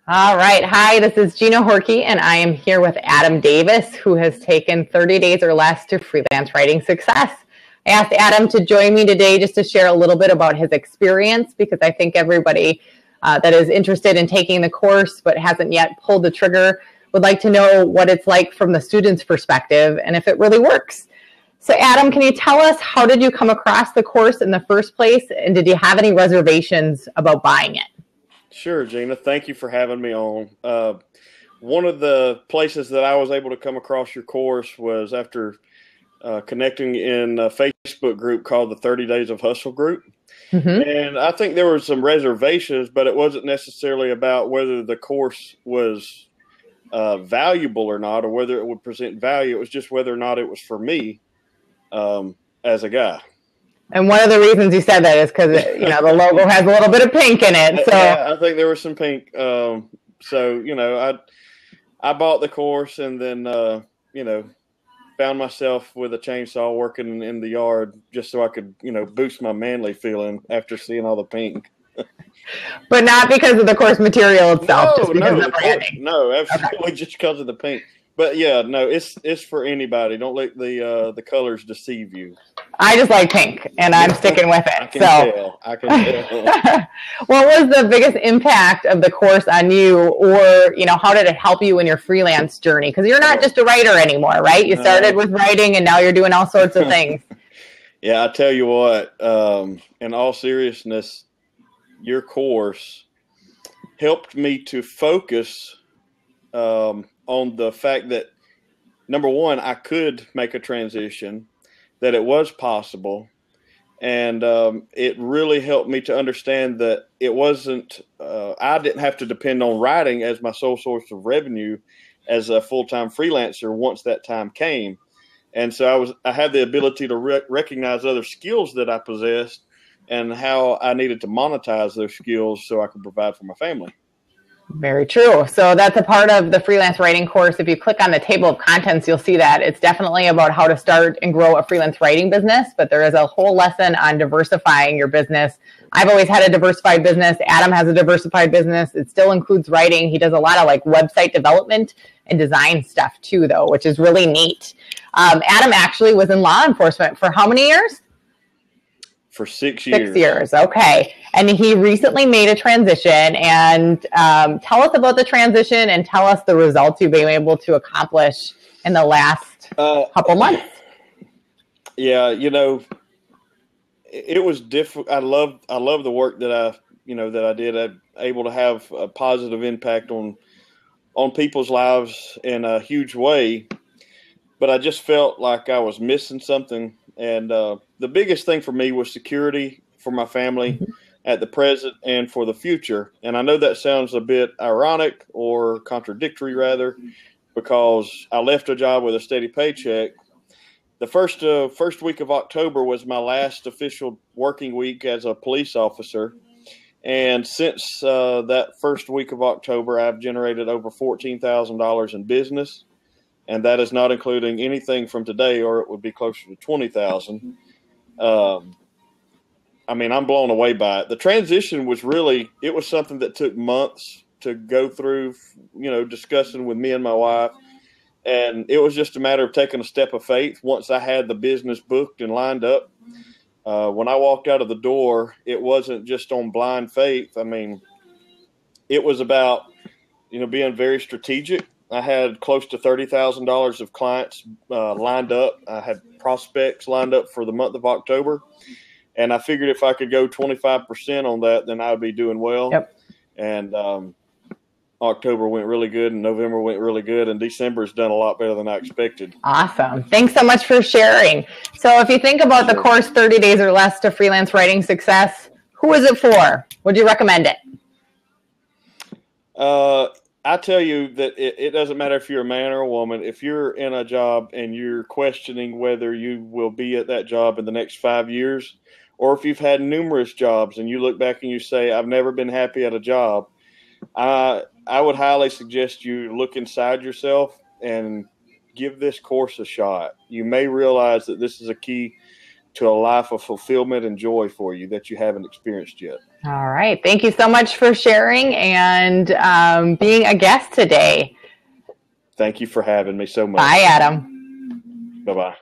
All right. Hi, this is Gina Horkey, and I am here with Adam Davis, who has taken 30 days or less to freelance writing success. I asked Adam to join me today just to share a little bit about his experience, because I think everybody that is interested in taking the course but hasn't yet pulled the trigger would like to know what it's like from the student's perspective and if it really works. So Adam, can you tell us, how did you come across the course in the first place, and did you have any reservations about buying it? Sure, Gina. Thank you for having me on. One of the places that I was able to come across your course was after connecting in a Facebook group called the 30 Days of Hustle group. Mm-hmm. And I think there were some reservations, but it wasn't necessarily about whether the course was valuable or not, or whether it would present value. It was just whether or not it was for me as a guy. And one of the reasons you said that is because, the logo has a little bit of pink in it. So yeah, I think there was some pink. I bought the course and then, found myself with a chainsaw working in the yard just so I could, boost my manly feeling after seeing all the pink. But not because of the course material itself, just because of the branding. No, absolutely, okay. Just because of the pink. But yeah, no, it's for anybody. Don't let the colors deceive you. I just like pink, and I'm sticking with it. I can tell. What was the biggest impact of the course on you, or how did it help you in your freelance journey? Because you're not just a writer anymore, right? You started with writing, and now you're doing all sorts of things. Yeah, I tell you what. In all seriousness, your course helped me to focus on the fact that, number one, I could make a transition, that it was possible. And it really helped me to understand that it wasn't, I didn't have to depend on writing as my sole source of revenue as a full-time freelancer once that time came. And so I had the ability to recognize other skills that I possessed and how I needed to monetize those skills so I could provide for my family. Very true. So that's a part of the freelance writing course. If you click on the table of contents, you'll see that it's definitely about how to start and grow a freelance writing business, but there is a whole lesson on diversifying your business. I've always had a diversified business. Adam has a diversified business. It still includes writing. He does a lot of website development and design stuff too, though, which is really neat. Adam actually was in law enforcement for how many years? For 6 years. 6 years, okay. And he recently made a transition. And tell us about the transition and tell us the results you've been able to accomplish in the last couple months. Yeah, it was different. I love the work that I did. I'm able to have a positive impact on people's lives in a huge way. But I just felt like I was missing something. And the biggest thing for me was security for my family at the present and for the future. And I know that sounds a bit ironic or contradictory, rather, because I left a job with a steady paycheck. The first week of October was my last official working week as a police officer. And since that first week of October, I've generated over $14,000 in business. And that is not including anything from today, or it would be closer to 20,000. I'm blown away by it. The transition was it was something that took months to go through, discussing with me and my wife. And it was just a matter of taking a step of faith. Once I had the business booked and lined up, when I walked out of the door, it wasn't just on blind faith. It was about, being very strategic. I had close to $30,000 of clients lined up. I had prospects lined up for the month of October. And I figured if I could go 25% on that, then I would be doing well. Yep. And October went really good, and November went really good, and December's done a lot better than I expected. Awesome. Thanks so much for sharing. So if you think about the course 30 Days or Less to Freelance Writing Success, who is it for? Would you recommend it? I tell you that it doesn't matter if you're a man or a woman. If you're in a job and you're questioning whether you will be at that job in the next 5 years, or if you've had numerous jobs and you look back and you say, I've never been happy at a job, I would highly suggest you look inside yourself and give this course a shot. You may realize that this is a key to a life of fulfillment and joy for you that you haven't experienced yet. All right. Thank you so much for sharing and being a guest today. Thank you for having me so much. Bye, Adam. Bye-bye.